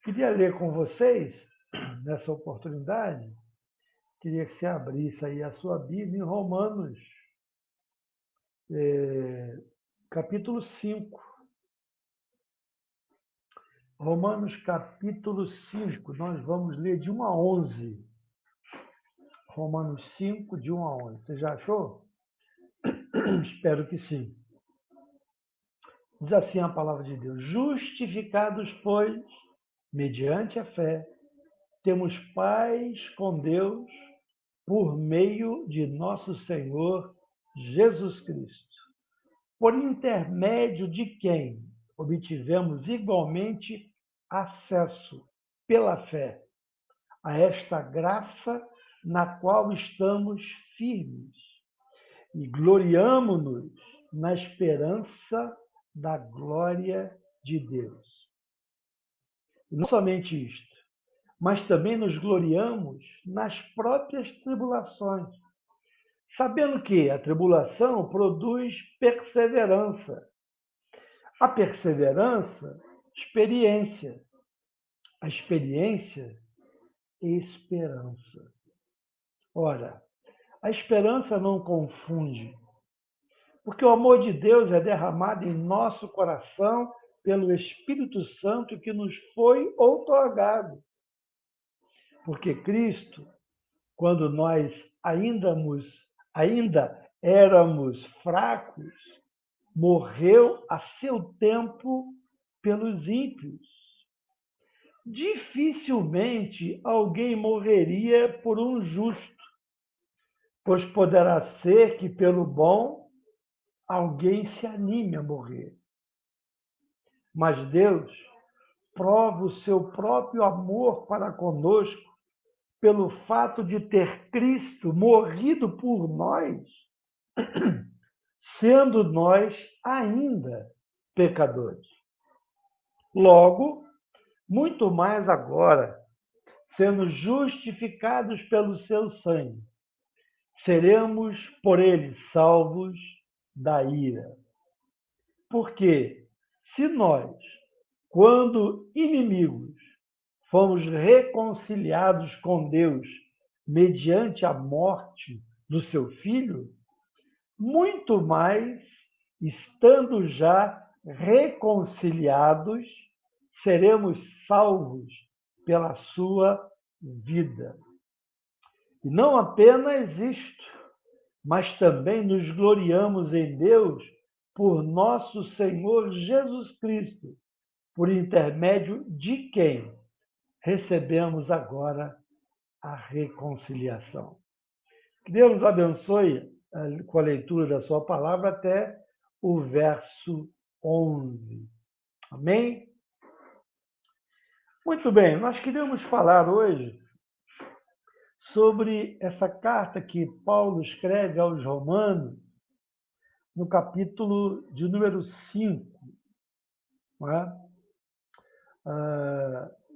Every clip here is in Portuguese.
Queria ler com vocês, nessa oportunidade, queria que você abrisse aí a sua Bíblia em Romanos, capítulo 5. Romanos, capítulo 5, nós vamos ler de 1 a 11. Romanos 5, de 1 a 11. Você já achou? Espero que sim. Diz assim a palavra de Deus: Justificados, pois, mediante a fé, temos paz com Deus por meio de nosso Senhor Jesus Cristo, por intermédio de quem obtivemos igualmente acesso pela fé a esta graça na qual estamos firmes e gloriamo-nos na esperança da glória de Deus. E não somente isto, mas também nos gloriamos nas próprias tribulações, sabendo que a tribulação produz perseverança. A perseverança, experiência. A experiência, esperança. Ora, a esperança não confunde, porque o amor de Deus é derramado em nosso coração pelo Espírito Santo que nos foi outorgado. Porque Cristo, quando nós ainda éramos fracos, morreu a seu tempo pelos ímpios. Dificilmente alguém morreria por um justo, pois poderá ser que pelo bom alguém se anime a morrer. Mas Deus prova o seu próprio amor para conosco pelo fato de ter Cristo morrido por nós, sendo nós ainda pecadores. Logo, muito mais agora, sendo justificados pelo seu sangue, seremos por ele salvos da ira. Porque se nós, quando inimigos, fomos reconciliados com Deus mediante a morte do seu Filho, muito mais, estando já reconciliados, seremos salvos pela sua vida. E não apenas isto, mas também nos gloriamos em Deus por nosso Senhor Jesus Cristo, por intermédio de quem recebemos agora a reconciliação. Que Deus nos abençoe com a leitura da sua palavra até o verso 11. Amém? Muito bem, nós queríamos falar hoje sobre essa carta que Paulo escreve aos Romanos, no capítulo de número 5. Não é?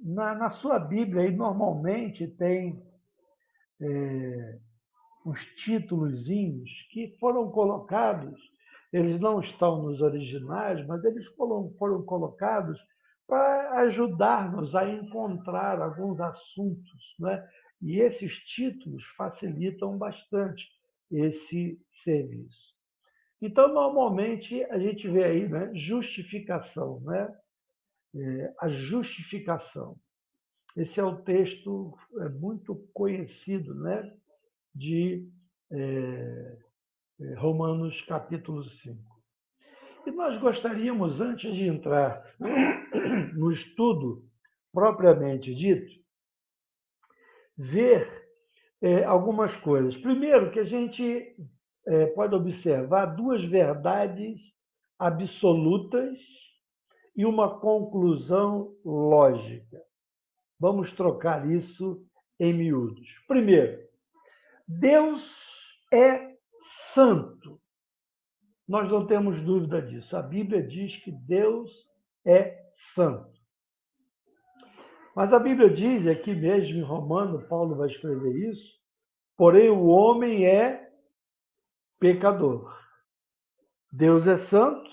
Na sua Bíblia, aí, normalmente tem uns títulozinhos que foram colocados, eles não estão nos originais, mas eles foram colocados para ajudar-nos a encontrar alguns assuntos, né? E esses títulos facilitam bastante esse serviço. Então, normalmente, a gente vê aí, né, justificação, né? A justificação. Esse é o texto muito conhecido, né, de Romanos capítulo 5. E nós gostaríamos, antes de entrar no estudo propriamente dito, ver algumas coisas. Primeiro, que a gente pode observar duas verdades absolutas e uma conclusão lógica. Vamos trocar isso em miúdos. Primeiro, Deus é santo. Nós não temos dúvida disso. A Bíblia diz que Deus é santo. Mas a Bíblia diz, aqui mesmo em Romano, Paulo vai escrever isso, porém o homem é pecador. Deus é santo,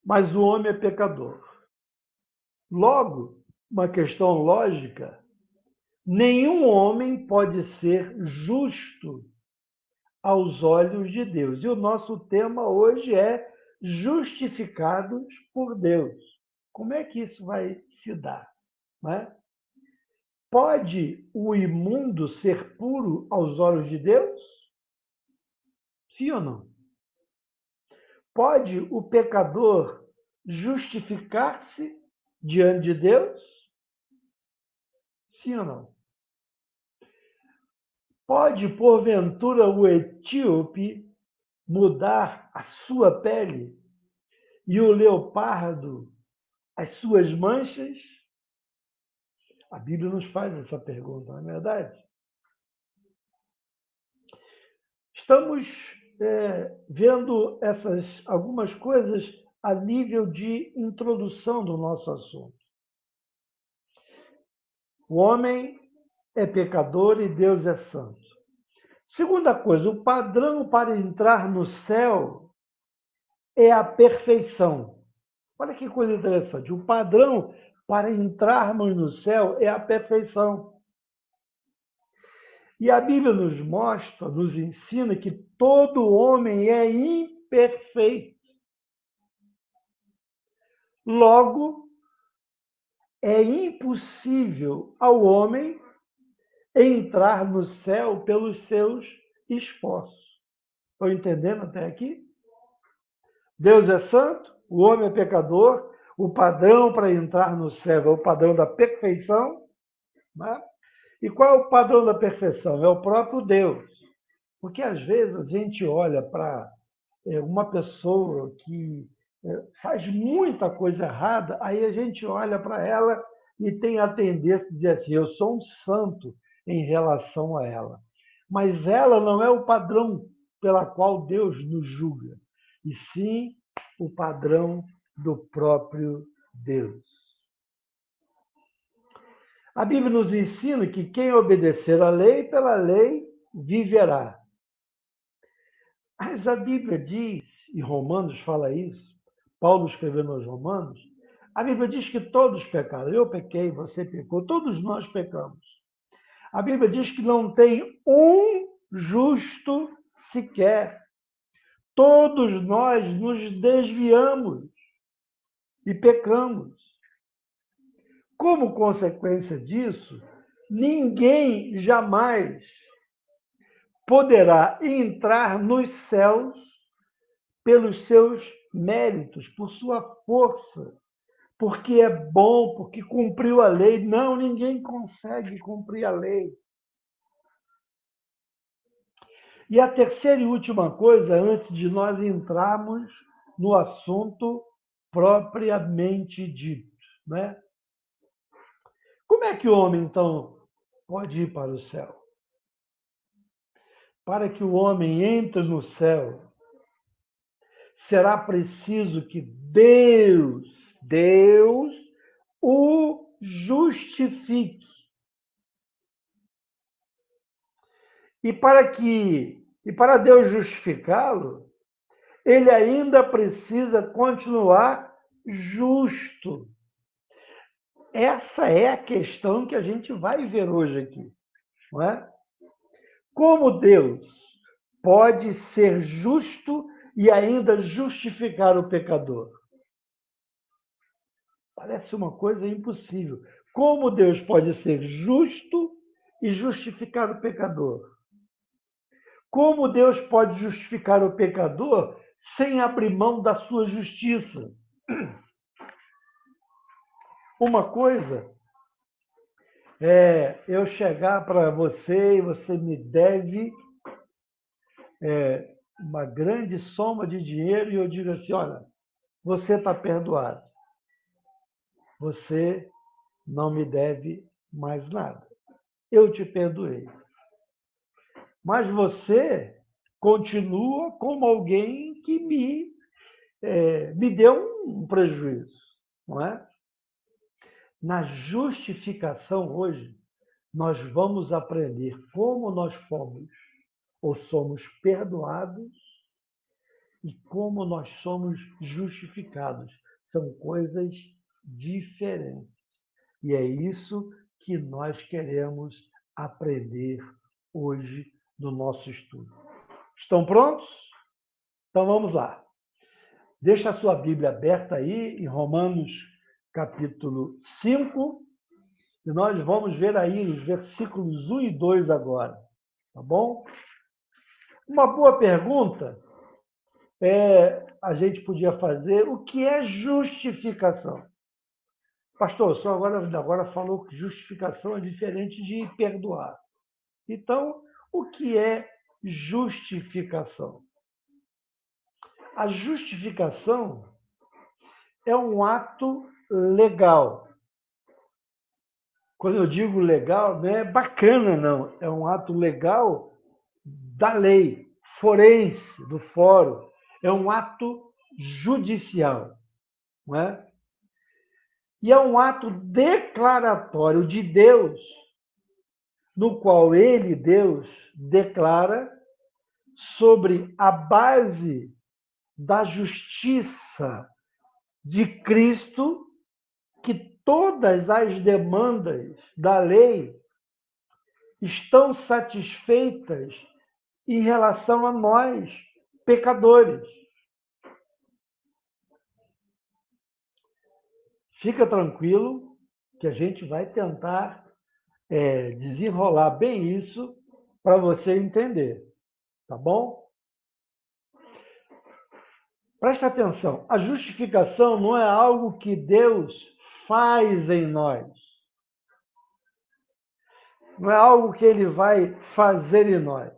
mas o homem é pecador. Logo, uma questão lógica, nenhum homem pode ser justo aos olhos de Deus. E o nosso tema hoje é justificados por Deus. Como é que isso vai se dar? Não é? Pode o imundo ser puro aos olhos de Deus? Sim ou não? Pode o pecador justificar-se diante de Deus? Sim ou não? Pode, porventura, o etíope mudar a sua pele e o leopardo as suas manchas? A Bíblia nos faz essa pergunta, não é verdade? Estamos vendo algumas coisas a nível de introdução do nosso assunto. O homem é pecador e Deus é santo. Segunda coisa, o padrão para entrar no céu é a perfeição. Olha que coisa interessante. O padrão para entrarmos no céu é a perfeição. E a Bíblia nos mostra, nos ensina que todo homem é imperfeito. Logo, é impossível ao homem entrar no céu pelos seus esforços. Estão entendendo até aqui? Deus é santo, o homem é pecador, o padrão para entrar no céu é o padrão da perfeição. Né? E qual é o padrão da perfeição? É o próprio Deus. Porque às vezes a gente olha para uma pessoa que faz muita coisa errada, aí a gente olha para ela e tem a tendência de dizer assim, eu sou um santo em relação a ela. Mas ela não é o padrão pela qual Deus nos julga, e sim o padrão do próprio Deus. A Bíblia nos ensina que quem obedecer à lei, pela lei viverá. Mas a Bíblia diz, e Romanos fala isso, Paulo escreveu nos Romanos, a Bíblia diz que todos pecaram. Eu pequei, você pecou, todos nós pecamos. A Bíblia diz que não tem um justo sequer. Todos nós nos desviamos e pecamos. Como consequência disso, ninguém jamais poderá entrar nos céus pelos seus méritos, por sua força, porque é bom, porque cumpriu a lei. Não, ninguém consegue cumprir a lei. E a terceira e última coisa, antes de nós entrarmos no assunto propriamente dito, né? Como é que o homem, então, pode ir para o céu? Para que o homem entre no céu, será preciso que Deus o justifique. E para Deus justificá-lo, ele ainda precisa continuar justo. Essa é a questão que a gente vai ver hoje aqui, não é? Como Deus pode ser justo e ainda justificar o pecador? Parece uma coisa impossível. Como Deus pode ser justo e justificar o pecador? Como Deus pode justificar o pecador sem abrir mão da sua justiça? Uma coisa é eu chegar para você e você me deve uma grande soma de dinheiro e eu digo assim, olha, você está perdoado. Você não me deve mais nada. Eu te perdoei. Mas você continua como alguém que me deu um prejuízo, não é? Na justificação hoje, nós vamos aprender como nós fomos ou somos perdoados e como nós somos justificados. São coisas diferentes. E é isso que nós queremos aprender hoje no nosso estudo. Estão prontos? Então vamos lá. Deixa a sua Bíblia aberta aí em Romanos capítulo 5, e nós vamos ver aí os versículos 1 e 2 agora, tá bom? Uma boa pergunta a gente podia fazer: o que é justificação? Pastor, o senhor agora falou que justificação é diferente de perdoar. Então, o que é justificação? A justificação é um ato legal. Quando eu digo legal, não é bacana, não. É um ato legal da lei, forense, do fórum. É um ato judicial, não é? E é um ato declaratório de Deus, no qual ele, Deus, declara sobre a base da justiça de Cristo que todas as demandas da lei estão satisfeitas em relação a nós, pecadores. Fica tranquilo que a gente vai tentar desenrolar bem isso para você entender, tá bom? Presta atenção, a justificação não é algo que Deus faz em nós. Não é algo que ele vai fazer em nós,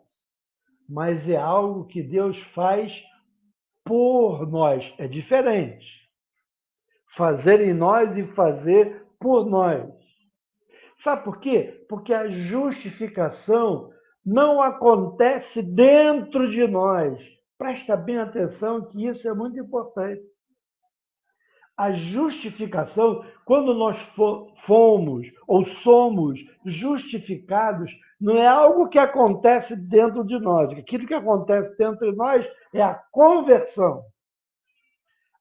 mas é algo que Deus faz por nós. É diferente. Fazer em nós e fazer por nós. Sabe por quê? Porque a justificação não acontece dentro de nós. Presta bem atenção que isso é muito importante. A justificação, quando nós fomos ou somos justificados, não é algo que acontece dentro de nós. Aquilo que acontece dentro de nós é a conversão.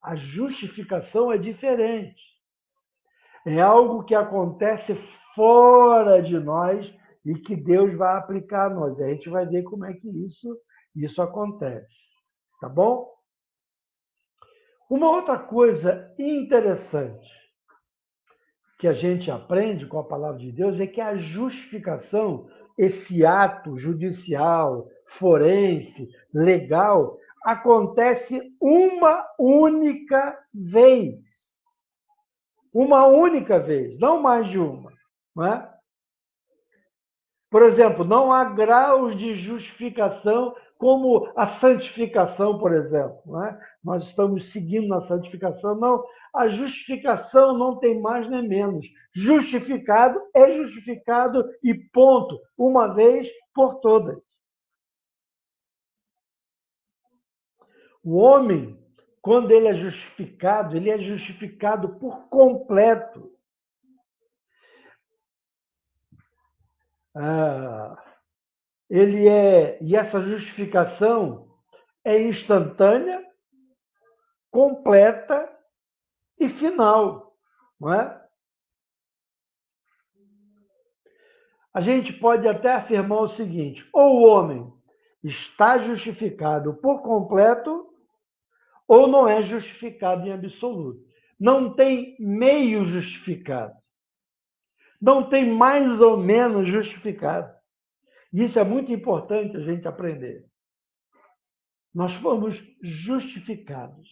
A justificação é diferente. É algo que acontece fora de nós e que Deus vai aplicar a nós. A gente vai ver como é que isso acontece. Tá bom? Uma outra coisa interessante que a gente aprende com a palavra de Deus é que a justificação, esse ato judicial, forense, legal, acontece uma única vez. Uma única vez, não mais de uma. Não é? Por exemplo, não há graus de justificação como a santificação, por exemplo. Não é? Nós estamos seguindo na santificação. Não, a justificação não tem mais nem menos. Justificado é justificado e ponto, uma vez por todas. O homem, quando ele é justificado por completo. E essa justificação é instantânea, completa e final, não é? A gente pode até afirmar o seguinte: ou o homem está justificado por completo, ou não é justificado em absoluto. Não tem meio justificado. Não tem mais ou menos justificado. Isso é muito importante a gente aprender. Nós fomos justificados.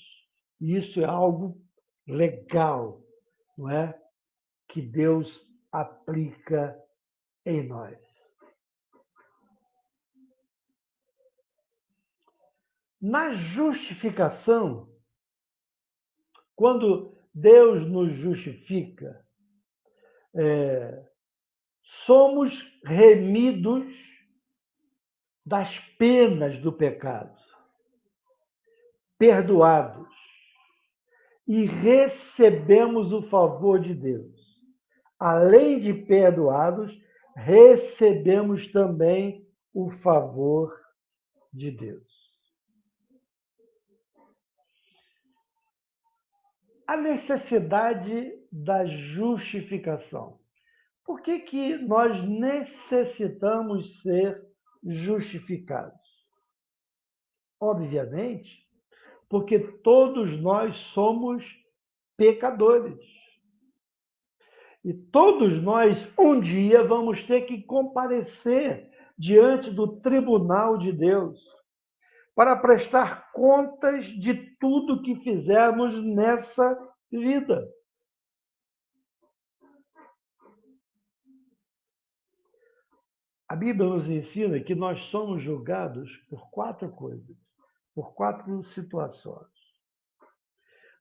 E isso é algo legal, não é? Que Deus aplica em nós. Na justificação, quando Deus nos justifica, somos remidos das penas do pecado, perdoados, e recebemos o favor de Deus. Além de perdoados, recebemos também o favor de Deus. A necessidade da justificação. Por que que nós necessitamos ser justificados? Obviamente, porque todos nós somos pecadores. E todos nós, um dia, vamos ter que comparecer diante do tribunal de Deus para prestar contas de tudo que fizermos nessa vida. A Bíblia nos ensina que nós somos julgados por 4 coisas, por 4 situações.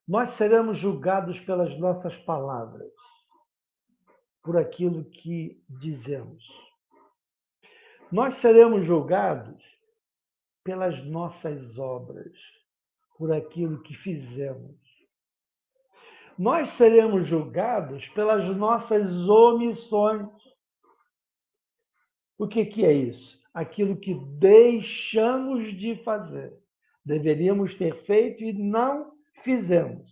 Nós seremos julgados pelas nossas palavras, por aquilo que dizemos. Nós seremos julgados pelas nossas obras, por aquilo que fizemos. Nós seremos julgados pelas nossas omissões. O que é isso? Aquilo que deixamos de fazer. Deveríamos ter feito e não fizemos.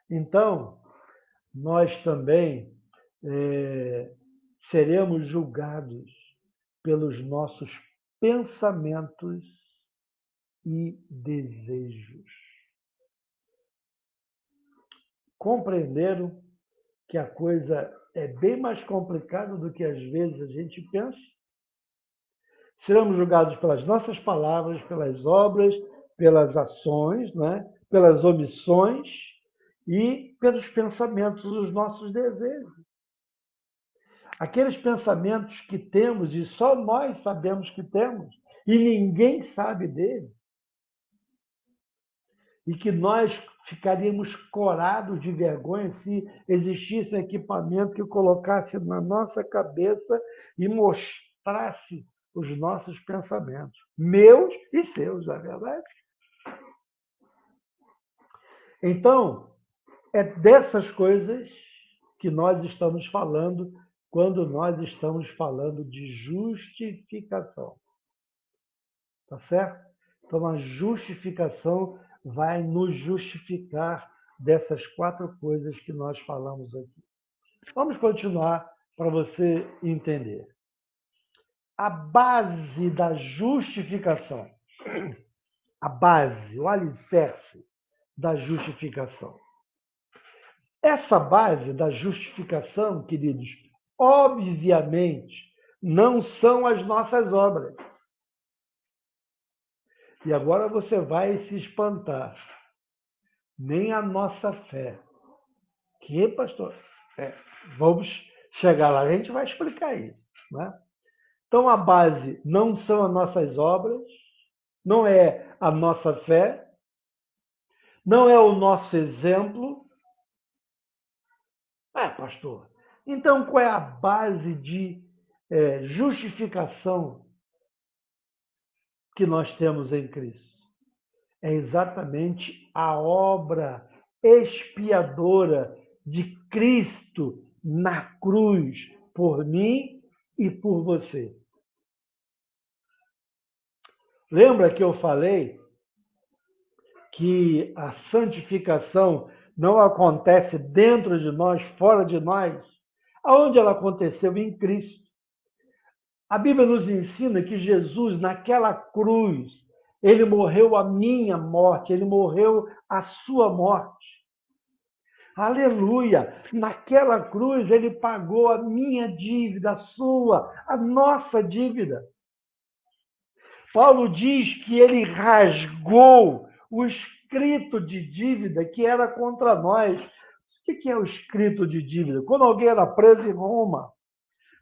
Então, nós também seremos julgados pelos nossos pensamentos e desejos. Compreenderam que a coisa é bem mais complicada do que às vezes a gente pensa? Seremos julgados pelas nossas palavras, pelas obras, pelas ações, né? Pelas omissões e pelos pensamentos, os nossos desejos. Aqueles pensamentos que temos e só nós sabemos que temos e ninguém sabe dele. E que nós ficaríamos corados de vergonha se existisse um equipamento que colocasse na nossa cabeça e mostrasse os nossos pensamentos, meus e seus, na verdade. Então, é dessas coisas que nós estamos falando quando nós estamos falando de justificação. Tá certo? Então, a justificação vai nos justificar dessas 4 coisas que nós falamos aqui. Vamos continuar para você entender. A base da justificação, a base, o alicerce da justificação. Essa base da justificação, queridos, obviamente, não são as nossas obras. E agora você vai se espantar. Nem a nossa fé. Que, pastor? Vamos chegar lá, a gente vai explicar isso. Né? Então, a base não são as nossas obras, não é a nossa fé, não é o nosso exemplo. Pastor, então qual é a base de justificação que nós temos em Cristo? É exatamente a obra expiadora de Cristo na cruz, por mim e por você. Lembra que eu falei que a santificação não acontece dentro de nós, fora de nós? Aonde ela aconteceu? Em Cristo. A Bíblia nos ensina que Jesus, naquela cruz, ele morreu a minha morte, ele morreu a sua morte. Aleluia! Naquela cruz ele pagou a minha dívida, a sua, a nossa dívida. Paulo diz que ele rasgou o escrito de dívida que era contra nós. O que é o escrito de dívida? Quando alguém era preso em Roma,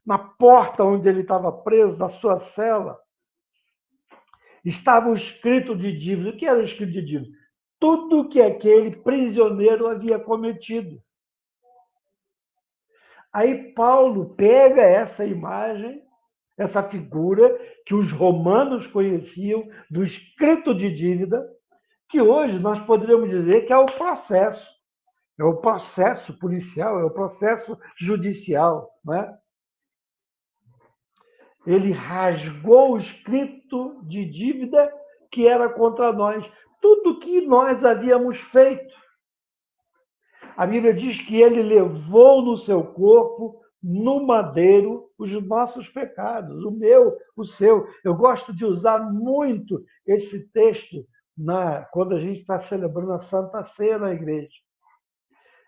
na porta onde ele estava preso, da sua cela, estava o escrito de dívida. O que era o escrito de dívida? Tudo que aquele prisioneiro havia cometido. Aí Paulo pega essa imagem, essa figura que os romanos conheciam do escrito de dívida, que hoje nós poderíamos dizer que é o processo. É o processo policial, é o processo judicial. Né? Ele rasgou o escrito de dívida que era contra nós. Tudo que nós havíamos feito. A Bíblia diz que ele levou no seu corpo, no madeiro, os nossos pecados, o meu, o seu. Eu gosto de usar muito esse texto quando a gente está celebrando a Santa Ceia na igreja.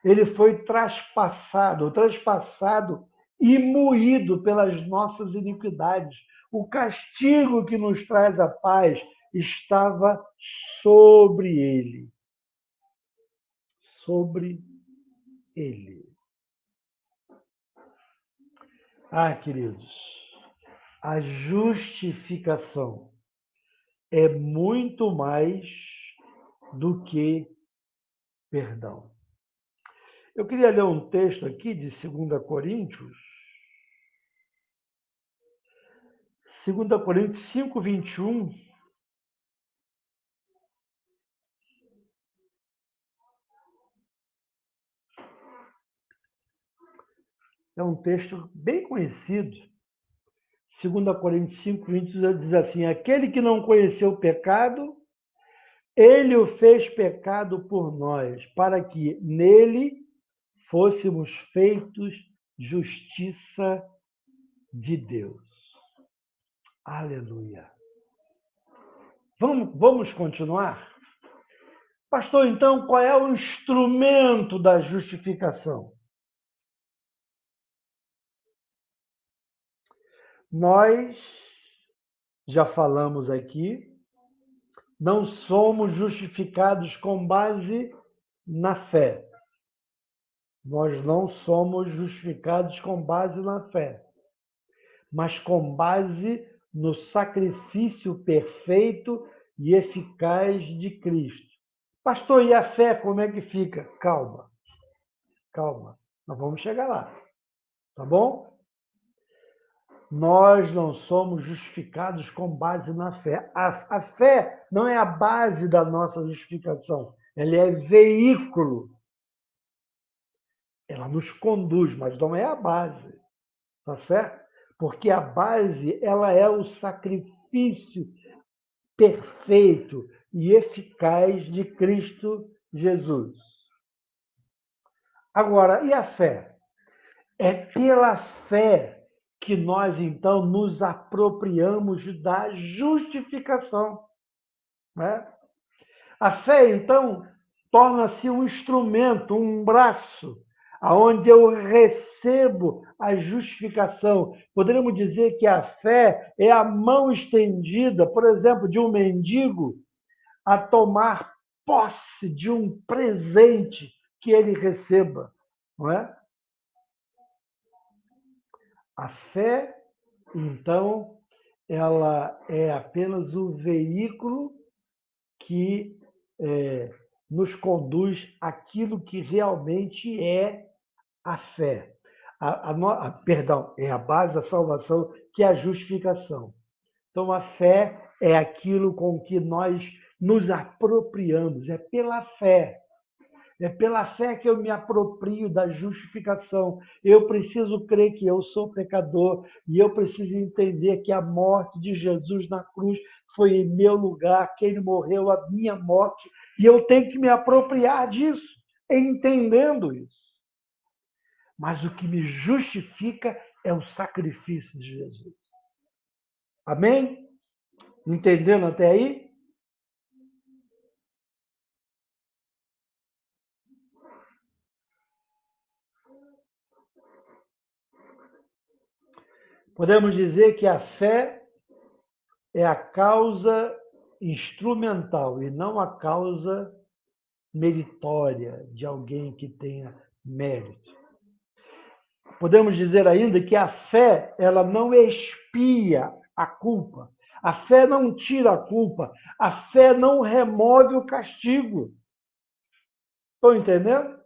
Ele foi transpassado e moído pelas nossas iniquidades. O castigo que nos traz a paz estava sobre ele. Sobre ele. Ah, queridos, a justificação é muito mais do que perdão. Eu queria ler um texto aqui de 2 Coríntios. 2 Coríntios 5, 21. É um texto bem conhecido. 2 Coríntios 5, 20 diz assim: aquele que não conheceu o pecado, ele o fez pecado por nós, para que nele fôssemos feitos justiça de Deus. Aleluia. Vamos continuar? Pastor, então, qual é o instrumento da justificação? Nós já falamos aqui, não somos justificados com base na fé. Nós não somos justificados com base na fé, mas com base no sacrifício perfeito e eficaz de Cristo. Pastor, e a fé como é que fica? Calma, calma, nós vamos chegar lá, tá bom? Nós não somos justificados com base na fé. A fé não é a base da nossa justificação, ela é veículo. Ela nos conduz, mas não é a base, tá certo? Porque a base, ela é o sacrifício perfeito e eficaz de Cristo Jesus. Agora, e a fé? É pela fé que nós, então, nos apropriamos da justificação. Né? A fé, então, torna-se um instrumento, um braço, aonde eu recebo a justificação. Poderíamos dizer que a fé é a mão estendida, por exemplo, de um mendigo a tomar posse de um presente que ele receba, não é? A fé, então, ela é apenas o veículo que nos conduz àquilo que realmente é a fé. Perdão, é a base da salvação, que é a justificação. Então, a fé é aquilo com que nós nos apropriamos, é pela fé. É pela fé que eu me aproprio da justificação. Eu preciso crer que eu sou pecador e eu preciso entender que a morte de Jesus na cruz foi em meu lugar, que ele morreu a minha morte, e eu tenho que me apropriar disso, entendendo isso. Mas o que me justifica é o sacrifício de Jesus. Amém? Entendendo até aí? Podemos dizer que a fé é a causa instrumental e não a causa meritória de alguém que tenha mérito. Podemos dizer ainda que a fé, ela não expia a culpa. A fé não tira a culpa. A fé não remove o castigo. Estão entendendo?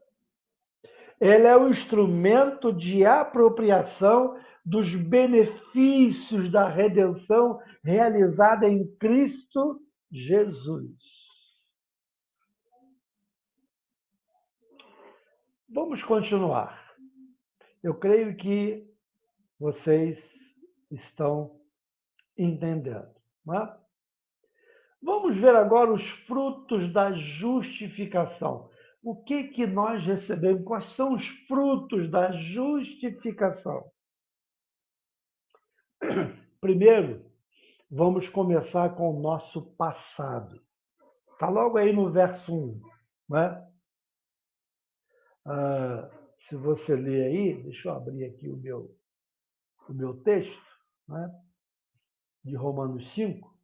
Ela é o instrumento de apropriação dos benefícios da redenção realizada em Cristo Jesus. Vamos continuar. Eu creio que vocês estão entendendo. Não é? Vamos ver agora os frutos da justificação. o que nós recebemos? Quais são os frutos da justificação? Primeiro, vamos começar com o nosso passado. Está logo aí no verso 1. Né? Se você ler aí, deixa eu abrir aqui o meu texto, né? De Romanos 5.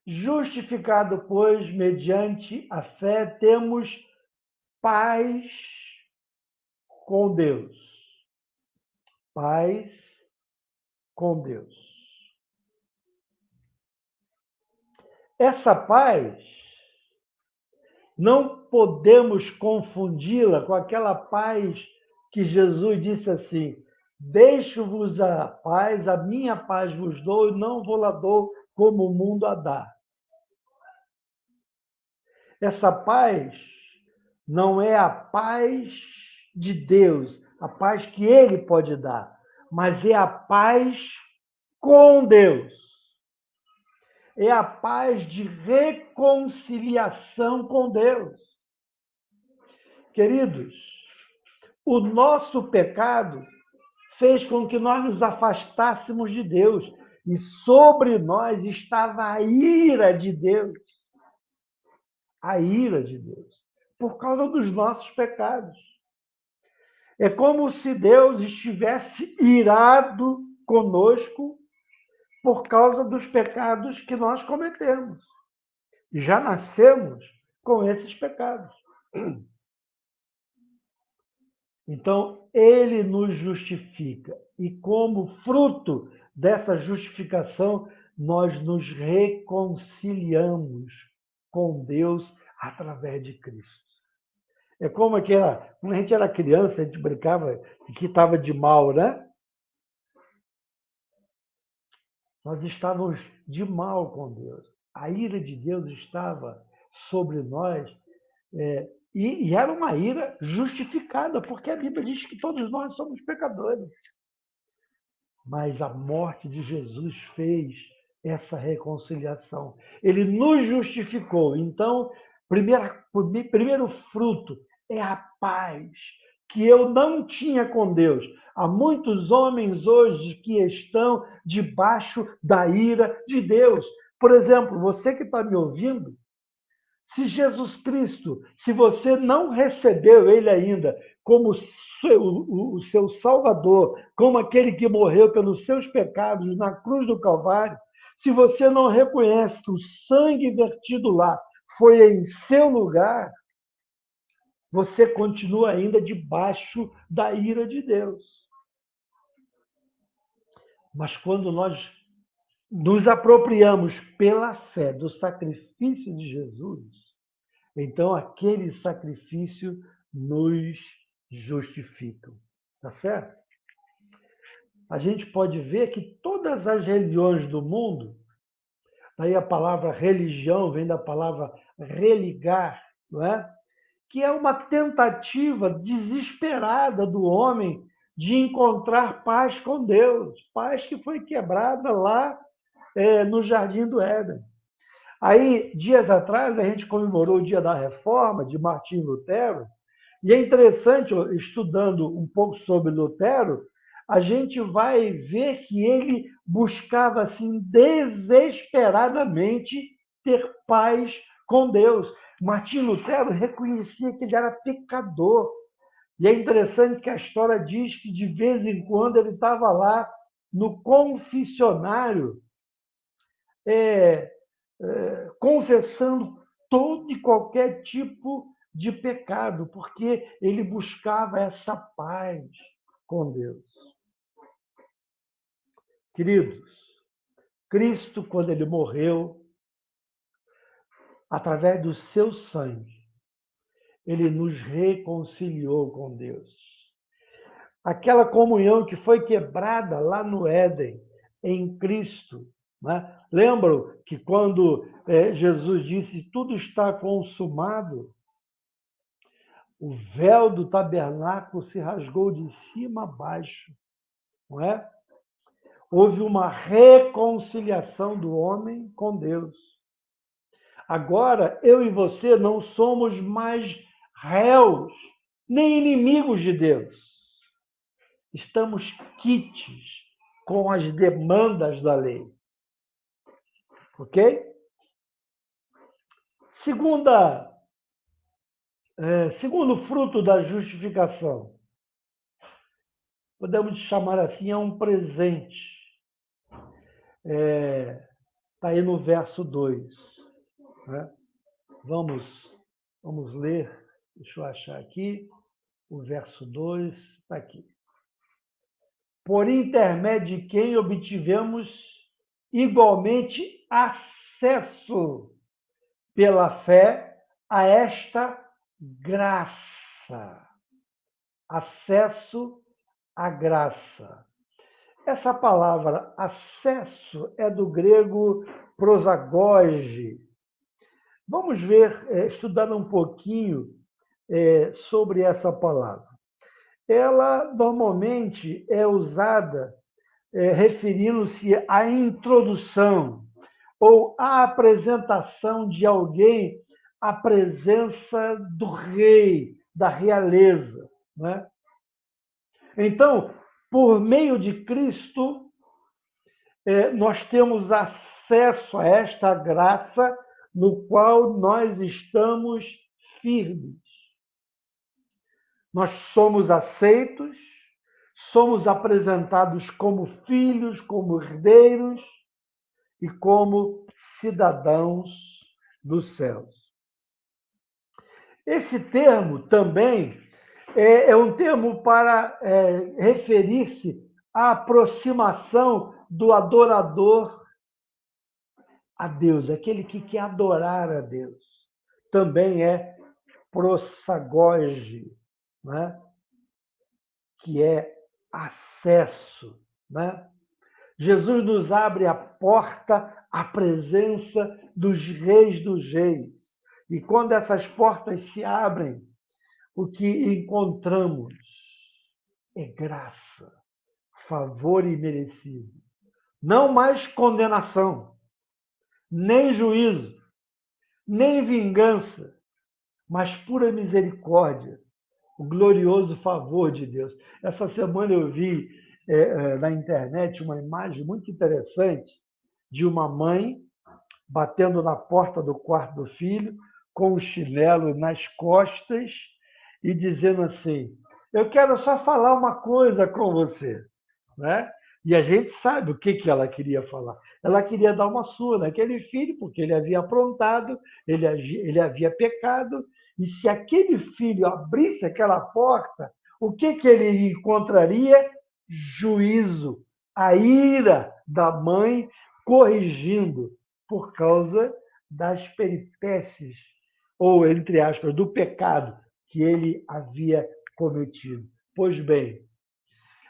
Justificado, pois, mediante a fé, temos paz com Deus. Paz com Deus. Essa paz, não podemos confundi-la com aquela paz que Jesus disse assim: deixo-vos a paz, a minha paz vos dou, e não vou lá dou como o mundo a dá. Essa paz não é a paz de Deus, a paz que Ele pode dar, mas é a paz com Deus. É a paz de reconciliação com Deus. Queridos, o nosso pecado fez com que nós nos afastássemos de Deus e sobre nós estava a ira de Deus. A ira de Deus, por causa dos nossos pecados. É como se Deus estivesse irado conosco por causa dos pecados que nós cometemos. E já nascemos com esses pecados. Então, ele nos justifica. E como fruto dessa justificação, nós nos reconciliamos com Deus através de Cristo. É como quando a gente era criança, a gente brincava que estava de mal, né? Nós estávamos de mal com Deus. A ira de Deus estava sobre nós, e era uma ira justificada, porque a Bíblia diz que todos nós somos pecadores. Mas a morte de Jesus fez essa reconciliação. Ele nos justificou. Então, primeiro fruto é a paz que eu não tinha com Deus. Há muitos homens hoje que estão debaixo da ira de Deus. Por exemplo, você que está me ouvindo, se Jesus Cristo, se você não recebeu Ele ainda como o seu Salvador, como aquele que morreu pelos seus pecados na cruz do Calvário, se você não reconhece que o sangue vertido lá foi em seu lugar, você continua ainda debaixo da ira de Deus. Mas quando nós nos apropriamos pela fé do sacrifício de Jesus, então aquele sacrifício nos justifica. Tá certo? A gente pode ver que todas as religiões do mundo, daí a palavra religião vem da palavra religar, não é? Que é uma tentativa desesperada do homem de encontrar paz com Deus, paz que foi quebrada lá no Jardim do Éden. Aí, dias atrás, a gente comemorou o Dia da Reforma de Martim Lutero, e é interessante, estudando um pouco sobre Lutero, a gente vai ver que ele buscava assim desesperadamente ter paz com Deus. Martim Lutero reconhecia que ele era pecador. E é interessante que a história diz que de vez em quando ele estava lá no confessionário, confessando todo e qualquer tipo de pecado, porque ele buscava essa paz com Deus. Queridos, Cristo, quando ele morreu, através do seu sangue, ele nos reconciliou com Deus. Aquela comunhão que foi quebrada lá no Éden, em Cristo. Né? Lembram que quando Jesus disse tudo está consumado, o véu do tabernáculo se rasgou de cima a baixo, não é? Houve uma reconciliação do homem com Deus. Agora, eu e você não somos mais réus, nem inimigos de Deus. Estamos quites com as demandas da lei. Ok? Segundo fruto da justificação, podemos chamar assim, é um presente. Está aí no verso 2. Né? Vamos ler, deixa eu achar aqui, o verso 2 está aqui. Por intermédio de quem obtivemos igualmente acesso pela fé a esta graça. Acesso à graça. Essa palavra acesso é do grego prosagoge. Vamos ver, estudar um pouquinho sobre essa palavra. Ela normalmente é usada referindo-se à introdução ou à apresentação de alguém à presença do rei, da realeza. Né? Então, por meio de Cristo, nós temos acesso a esta graça no qual nós estamos firmes. Nós somos aceitos, somos apresentados como filhos, como herdeiros e como cidadãos dos céus. Esse termo também é um termo para referir-se à aproximação do adorador a Deus, aquele que quer adorar a Deus. Também é prosagoge, né? Que é acesso. Né? Jesus nos abre a porta à presença dos reis. E quando essas portas se abrem, o que encontramos é graça, favor imerecido. Não mais condenação, nem juízo, nem vingança, mas pura misericórdia, o glorioso favor de Deus. Essa semana eu vi na internet uma imagem muito interessante de uma mãe batendo na porta do quarto do filho, com o chinelo nas costas e dizendo assim: eu quero só falar uma coisa com você. Né? E a gente sabe o que ela queria falar. Ela queria dar uma surra naquele filho, porque ele havia aprontado, ele havia pecado, e se aquele filho abrisse aquela porta, o que ele encontraria? Juízo, a ira da mãe corrigindo por causa das peripécias, ou, entre aspas, do pecado que ele havia cometido. Pois bem,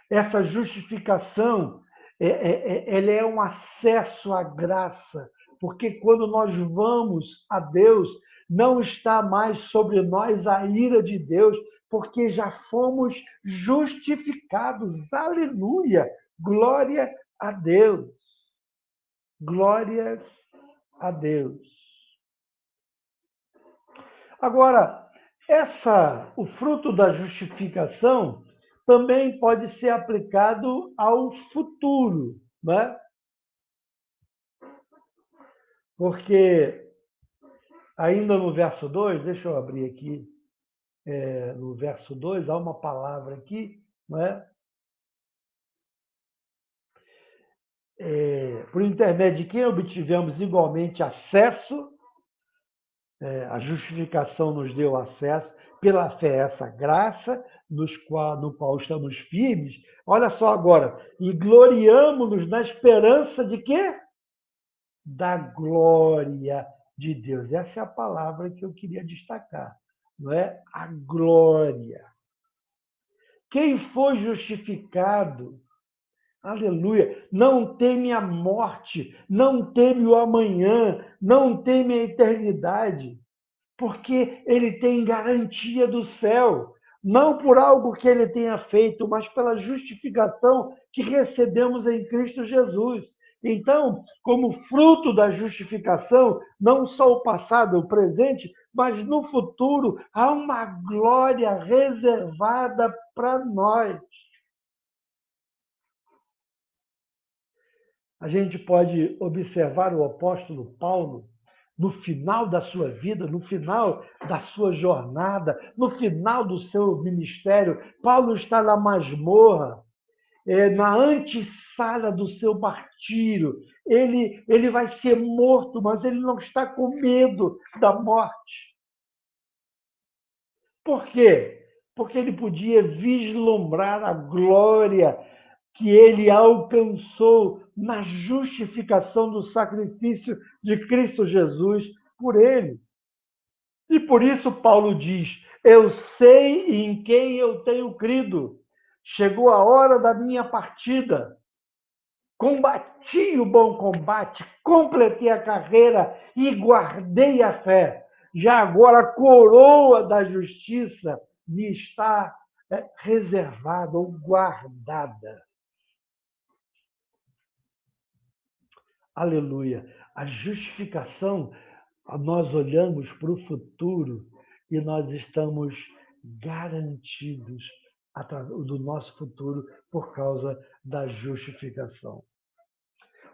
essa justificação ela é um acesso à graça, porque quando nós vamos a Deus, não está mais sobre nós a ira de Deus, porque já fomos justificados. Aleluia! Glória a Deus. Glórias a Deus. Agora, o fruto da justificação também pode ser aplicado ao futuro, né? Porque ainda no verso 2, deixa eu abrir aqui, no verso 2, há uma palavra aqui, né? Por intermédio de quem obtivemos igualmente acesso, a justificação nos deu acesso, pela fé, essa graça, no qual estamos firmes. Olha só agora, e gloriamo-nos na esperança de quê? Da glória de Deus. Essa é a palavra que eu queria destacar, não é? A glória. Quem foi justificado, aleluia, não teme a morte, não teme o amanhã, não teme a eternidade, porque ele tem garantia do céu, não por algo que ele tenha feito, mas pela justificação que recebemos em Cristo Jesus. Então, como fruto da justificação, não só o passado, o presente, mas no futuro, há uma glória reservada para nós. A gente pode observar o apóstolo Paulo no final da sua vida, no final da sua jornada, no final do seu ministério. Paulo está na masmorra, na antessala do seu martírio. Ele vai ser morto, mas ele não está com medo da morte. Por quê? Porque ele podia vislumbrar a glória que ele alcançou na justificação do sacrifício de Cristo Jesus por ele. E por isso Paulo diz: eu sei em quem eu tenho crido. Chegou a hora da minha partida. Combati o bom combate, completei a carreira e guardei a fé. Já agora a coroa da justiça me está reservada ou guardada. Aleluia. A justificação, nós olhamos para o futuro e nós estamos garantidos do nosso futuro por causa da justificação.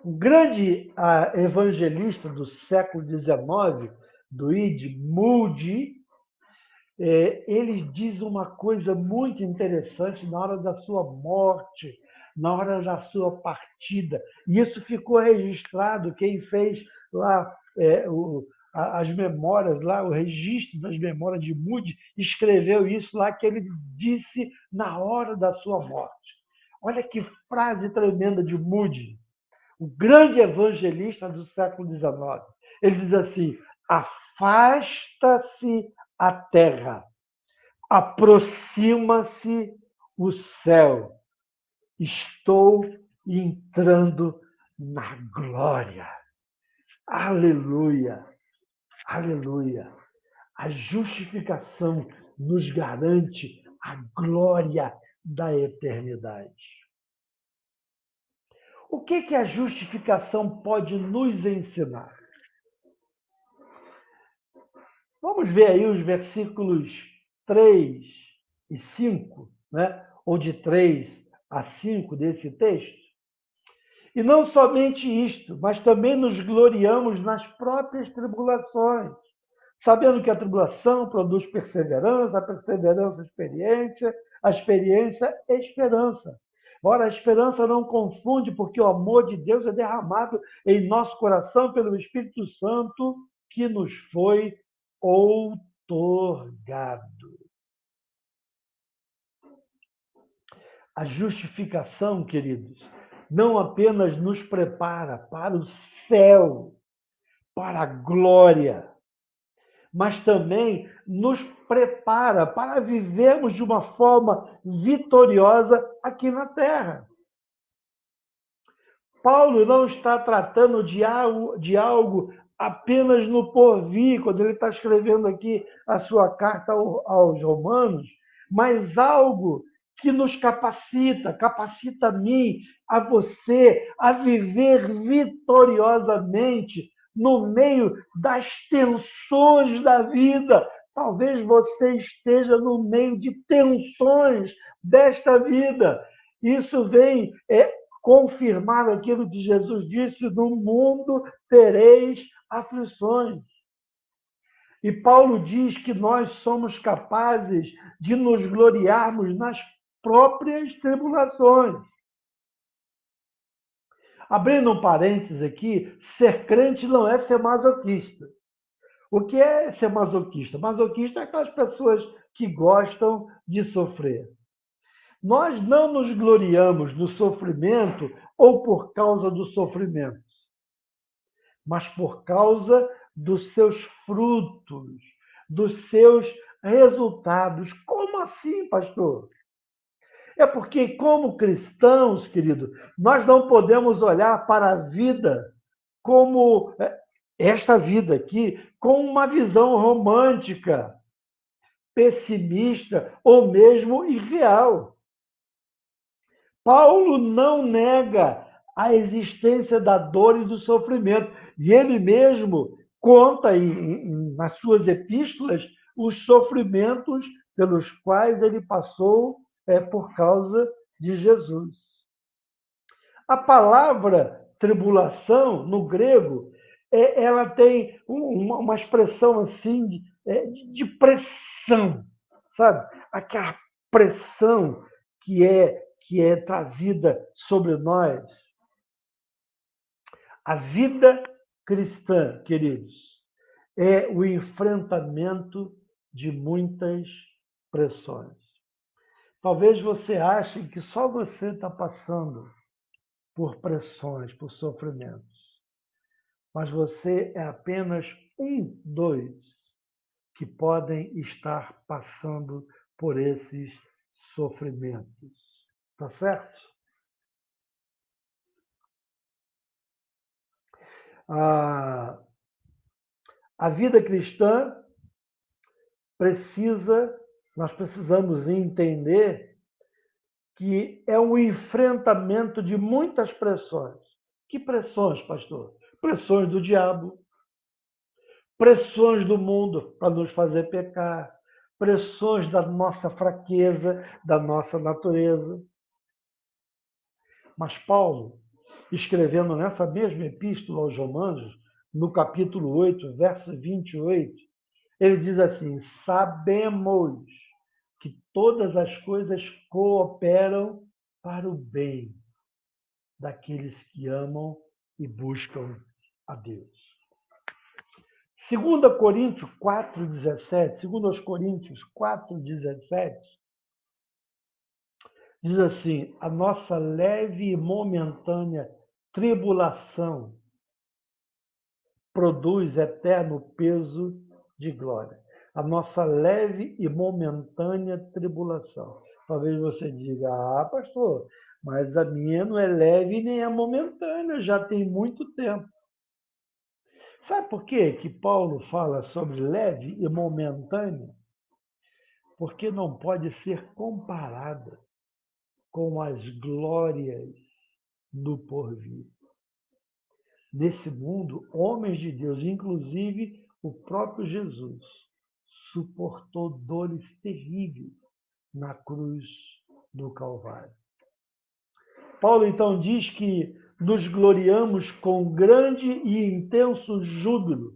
O grande evangelista do século XIX, do ID Moody, ele diz uma coisa muito interessante na hora da sua morte, na hora da sua partida. E isso ficou registrado. Quem fez lá as memórias, lá, o registro das memórias de Moody, escreveu isso lá, que ele disse na hora da sua morte. Olha que frase tremenda de Moody, o grande evangelista do século XIX. Ele diz assim: afasta-se a terra, aproxima-se o céu, estou entrando na glória. Aleluia, aleluia. A justificação nos garante a glória da eternidade. O que a justificação pode nos ensinar? Vamos ver aí os versículos 3 e 5, né? Ou de 3 a 5 desse texto. E não somente isto, mas também nos gloriamos nas próprias tribulações, sabendo que a tribulação produz perseverança, a perseverança, experiência, a experiência, esperança. Ora, a esperança não confunde, porque o amor de Deus é derramado em nosso coração pelo Espírito Santo que nos foi outorgado. A justificação, queridos, não apenas nos prepara para o céu, para a glória, mas também nos prepara para vivermos de uma forma vitoriosa aqui na terra. Paulo não está tratando de algo apenas no porvir, quando ele está escrevendo aqui a sua carta aos Romanos, mas algo que nos capacita a mim, a você, a viver vitoriosamente no meio das tensões da vida. Talvez você esteja no meio de tensões desta vida. Isso vem confirmar aquilo que Jesus disse: no mundo tereis aflições. E Paulo diz que nós somos capazes de nos gloriarmos nas próprias tribulações. Abrindo um parênteses aqui, ser crente não é ser masoquista. O que é ser masoquista? Masoquista é aquelas pessoas que gostam de sofrer. Nós não nos gloriamos no sofrimento ou por causa do sofrimento, mas por causa dos seus frutos, dos seus resultados. Como assim, pastor? É porque, como cristãos, querido, nós não podemos olhar para a vida como esta vida aqui, com uma visão romântica, pessimista ou mesmo irreal. Paulo não nega a existência da dor e do sofrimento. E ele mesmo conta nas suas epístolas os sofrimentos pelos quais ele passou por causa de Jesus. A palavra tribulação, no grego, ela tem uma expressão assim de pressão, sabe? Aquela pressão que é trazida sobre nós. A vida cristã, queridos, é o enfrentamento de muitas pressões. Talvez você ache que só você está passando por pressões, por sofrimentos, mas você é apenas um dos que podem estar passando por esses sofrimentos. Tá certo? A vida cristã nós precisamos entender que é um enfrentamento de muitas pressões. Que pressões, pastor? Pressões do diabo, pressões do mundo para nos fazer pecar, pressões da nossa fraqueza, da nossa natureza. Mas Paulo, escrevendo nessa mesma epístola aos Romanos, no capítulo 8, verso 28, ele diz assim: sabemos que todas as coisas cooperam para o bem daqueles que amam e buscam a Deus. 2 Coríntios 4,17, 2 Coríntios 4,17, diz assim: a nossa leve e momentânea tribulação produz eterno peso de glória. A nossa leve e momentânea tribulação. Talvez você diga, pastor, mas a minha não é leve nem é momentânea, já tem muito tempo. Sabe por quê que Paulo fala sobre leve e momentânea? Porque não pode ser comparada com as glórias do porvir. Nesse mundo, homens de Deus, inclusive o próprio Jesus, suportou dores terríveis na cruz do Calvário. Paulo então diz que nos gloriamos com grande e intenso júbilo,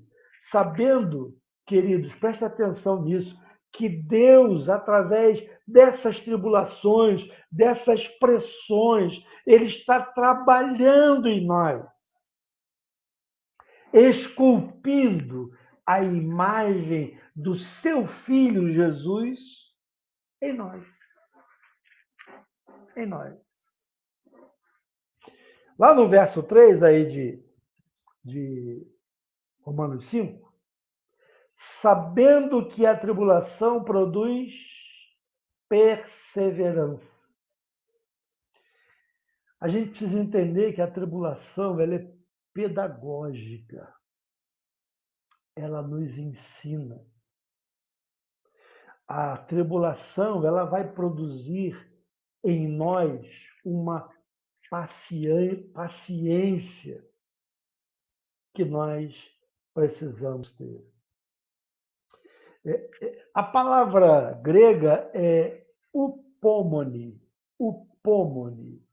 sabendo, queridos, preste atenção nisso, que Deus, através dessas tribulações, dessas pressões, Ele está trabalhando em nós, esculpindo a imagem do seu Filho Jesus em nós. Em nós. Lá no verso 3 aí de Romanos 5, sabendo que a tribulação produz perseverança. A gente precisa entender que a tribulação ela é pedagógica. Ela nos ensina. A tribulação ela vai produzir em nós uma paciência que nós precisamos ter. A palavra grega é upomone, upomone,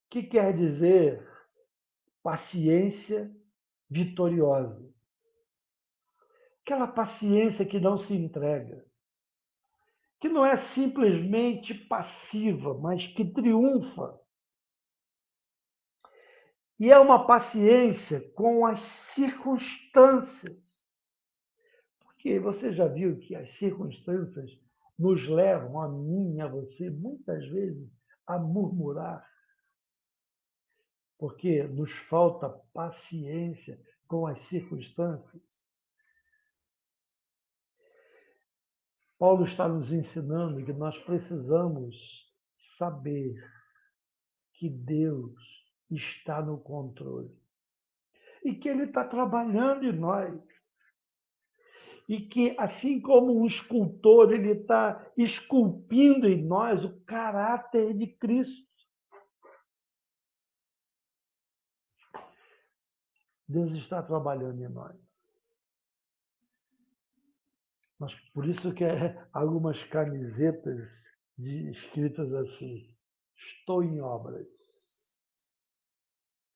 que quer dizer paciência vitoriosa. Aquela paciência que não se entrega, que não é simplesmente passiva, mas que triunfa. E é uma paciência com as circunstâncias. Porque você já viu que as circunstâncias nos levam, a mim e a você, muitas vezes, a murmurar. Porque nos falta paciência com as circunstâncias. Paulo está nos ensinando que nós precisamos saber que Deus está no controle e que Ele está trabalhando em nós. E que, assim como um escultor, ele está esculpindo em nós o caráter de Cristo. Deus está trabalhando em nós. Mas por isso que algumas camisetas escritas assim: estou em obras.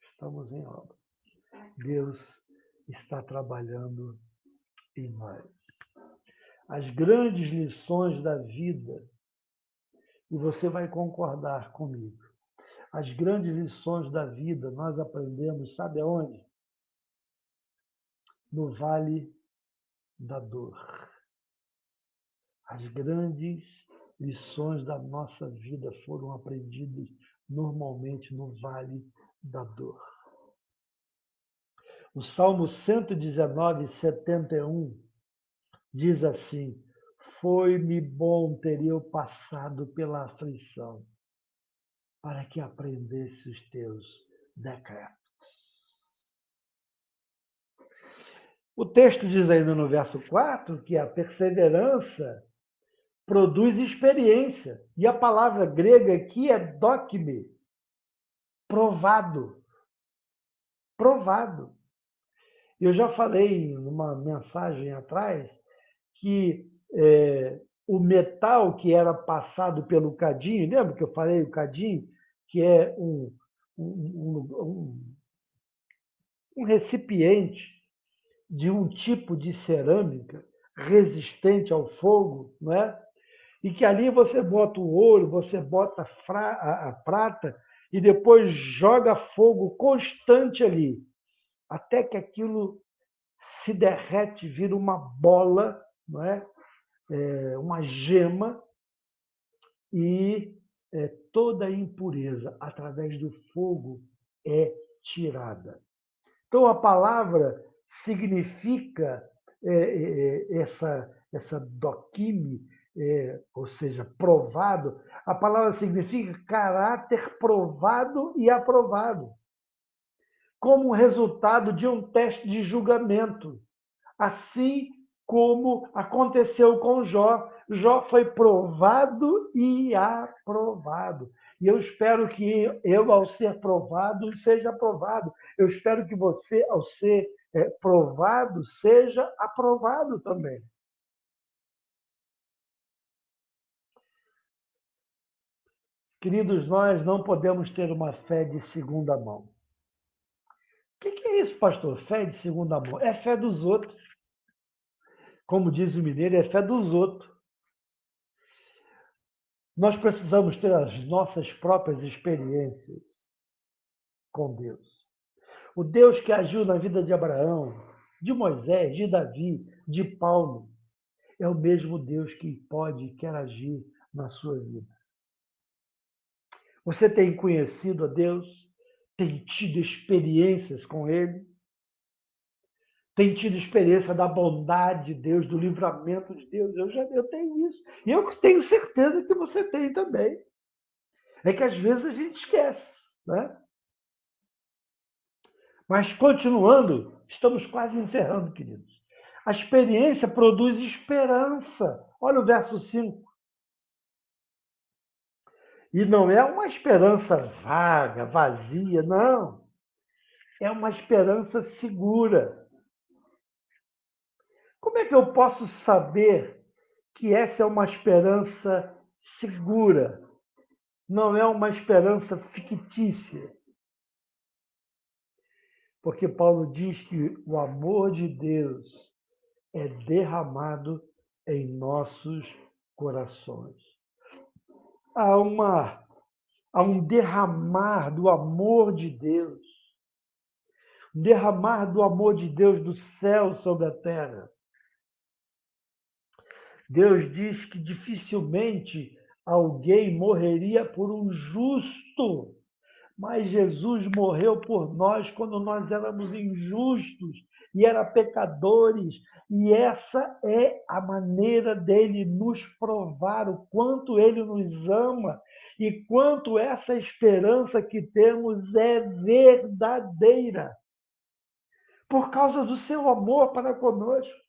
Estamos em obra. Deus está trabalhando em nós. As grandes lições da vida, e você vai concordar comigo, as grandes lições da vida nós aprendemos, sabe aonde? No vale da dor. As grandes lições da nossa vida foram aprendidas normalmente no vale da dor. O Salmo 119, 71 diz assim: foi-me bom ter eu passado pela aflição, para que aprendesse os teus decretos. O texto diz ainda no verso 4 que a perseverança produz experiência. E a palavra grega aqui é dokme, provado. Provado. Eu já falei numa mensagem atrás que o metal que era passado pelo cadinho, lembra que eu falei o cadinho, que é um recipiente de um tipo de cerâmica resistente ao fogo, não é? E que ali você bota o ouro, você bota a prata e depois joga fogo constante ali, até que aquilo se derrete, vira uma bola, não é? Uma gema, e toda a impureza, através do fogo, é tirada. Então, a palavra significa essa doquime, ou seja, provado. A palavra significa caráter provado e aprovado, como resultado de um teste de julgamento. Assim como aconteceu com Jó. Jó foi provado e aprovado. E eu espero que eu, ao ser provado, seja aprovado. Eu espero que você, ao ser provado, seja aprovado também. Queridos, nós não podemos ter uma fé de segunda mão. O que é isso, pastor? Fé de segunda mão? É fé dos outros. Como diz o mineiro, é fé dos outros. Nós precisamos ter as nossas próprias experiências com Deus. O Deus que agiu na vida de Abraão, de Moisés, de Davi, de Paulo, é o mesmo Deus que pode e quer agir na sua vida. Você tem conhecido a Deus? Tem tido experiências com Ele? Tem tido experiência da bondade de Deus, do livramento de Deus? Eu tenho isso. E eu tenho certeza que você tem também. É que às vezes a gente esquece, né? Mas continuando, estamos quase encerrando, queridos. A experiência produz esperança. Olha o verso 5. E não é uma esperança vaga, vazia, não. É uma esperança segura. Como é que eu posso saber que essa é uma esperança segura? Não é uma esperança fictícia. Porque Paulo diz que o amor de Deus é derramado em nossos corações. Há um derramar do amor de Deus, um derramar do amor de Deus do céu sobre a terra. Deus diz que dificilmente alguém morreria por um justo, mas Jesus morreu por nós quando nós éramos injustos e era pecadores. E essa é a maneira dele nos provar o quanto ele nos ama e quanto essa esperança que temos é verdadeira. Por causa do seu amor para conosco.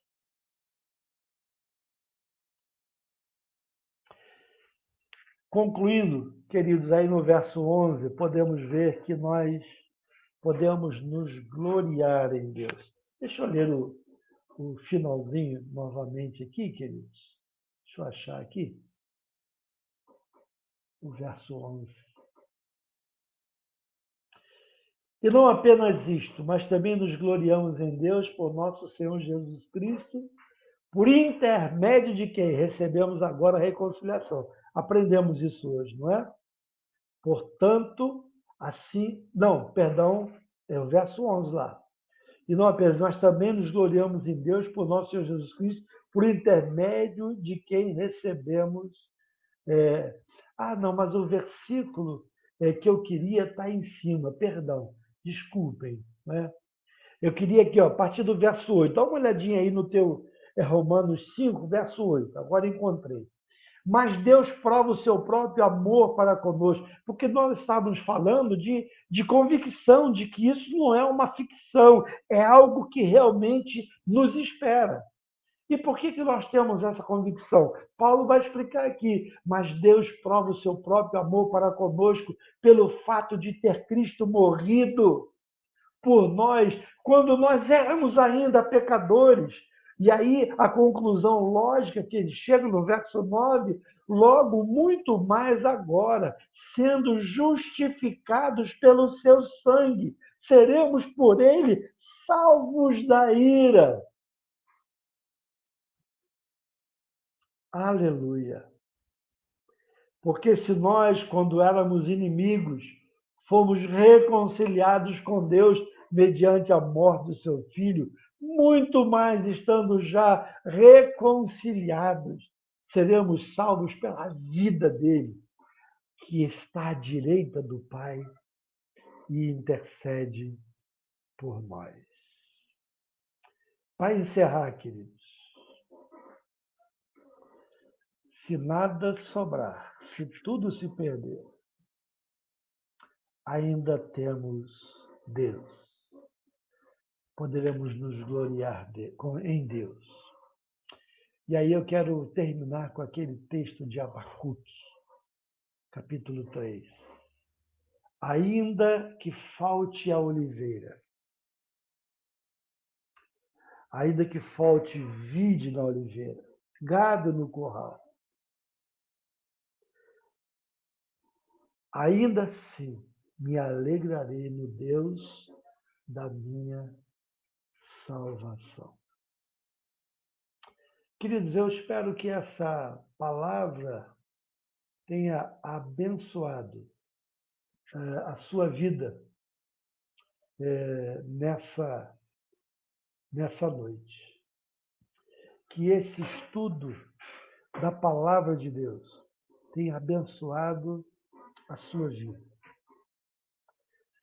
Concluindo, queridos, aí no verso 11, podemos ver que nós podemos nos gloriar em Deus. Deixa eu ler o finalzinho novamente aqui, queridos. Deixa eu achar aqui. O verso 11. E não apenas isto, mas também nos gloriamos em Deus por nosso Senhor Jesus Cristo, por intermédio de quem recebemos agora a reconciliação. Aprendemos isso hoje, não é? Portanto, assim... Não, perdão, é o verso 11 lá. E não apenas, nós também nos gloriamos em Deus por nosso Senhor Jesus Cristo, por intermédio de quem recebemos... não, mas o versículo que eu queria está em cima, perdão, desculpem. Né? Eu queria aqui, a partir do verso 8, dá uma olhadinha aí no teu Romanos 5, verso 8, agora encontrei. Mas Deus prova o seu próprio amor para conosco, porque nós estávamos falando de convicção, de que isso não é uma ficção, é algo que realmente nos espera. E por que nós temos essa convicção? Paulo vai explicar aqui, mas Deus prova o seu próprio amor para conosco pelo fato de ter Cristo morrido por nós, quando nós éramos ainda pecadores. E aí a conclusão lógica que ele chega no verso 9, logo muito mais agora, sendo justificados pelo seu sangue, seremos por ele salvos da ira. Aleluia. Porque se nós, quando éramos inimigos, fomos reconciliados com Deus mediante a morte do seu filho, muito mais estando já reconciliados, seremos salvos pela vida dele, que está à direita do Pai e intercede por nós. Para encerrar, queridos, se nada sobrar, se tudo se perder, ainda temos Deus. Poderemos nos gloriar em Deus. E aí eu quero terminar com aquele texto de Abacuque, capítulo 3. Ainda que falte a oliveira, ainda que falte vide na oliveira, gado no curral, ainda assim me alegrarei no Deus da minha salvação. Queridos, eu espero que essa palavra tenha abençoado a sua vida nessa noite. Que esse estudo da palavra de Deus tenha abençoado a sua vida.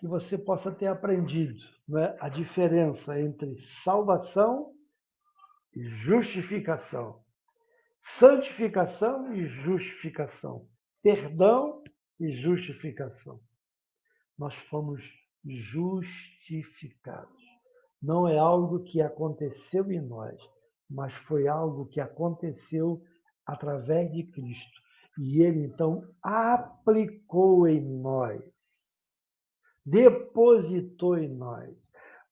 Que você possa ter aprendido, né, a diferença entre salvação e justificação, santificação e justificação, perdão e justificação. Nós fomos justificados. Não é algo que aconteceu em nós, mas foi algo que aconteceu através de Cristo. E ele, então, aplicou em nós, depositou em nós.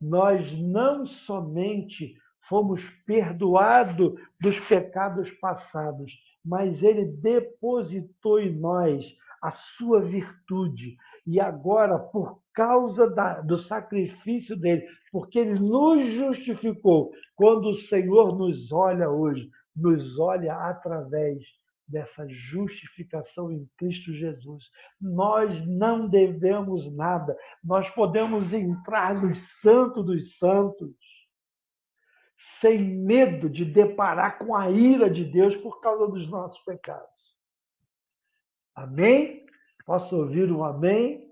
Nós não somente fomos perdoados dos pecados passados, mas ele depositou em nós a sua virtude. E agora, por causa do sacrifício dele, porque ele nos justificou, quando o Senhor nos olha hoje, nos olha através dessa justificação em Cristo Jesus. Nós não devemos nada. Nós podemos entrar no Santo dos Santos sem medo de deparar com a ira de Deus por causa dos nossos pecados. Amém? Posso ouvir um amém?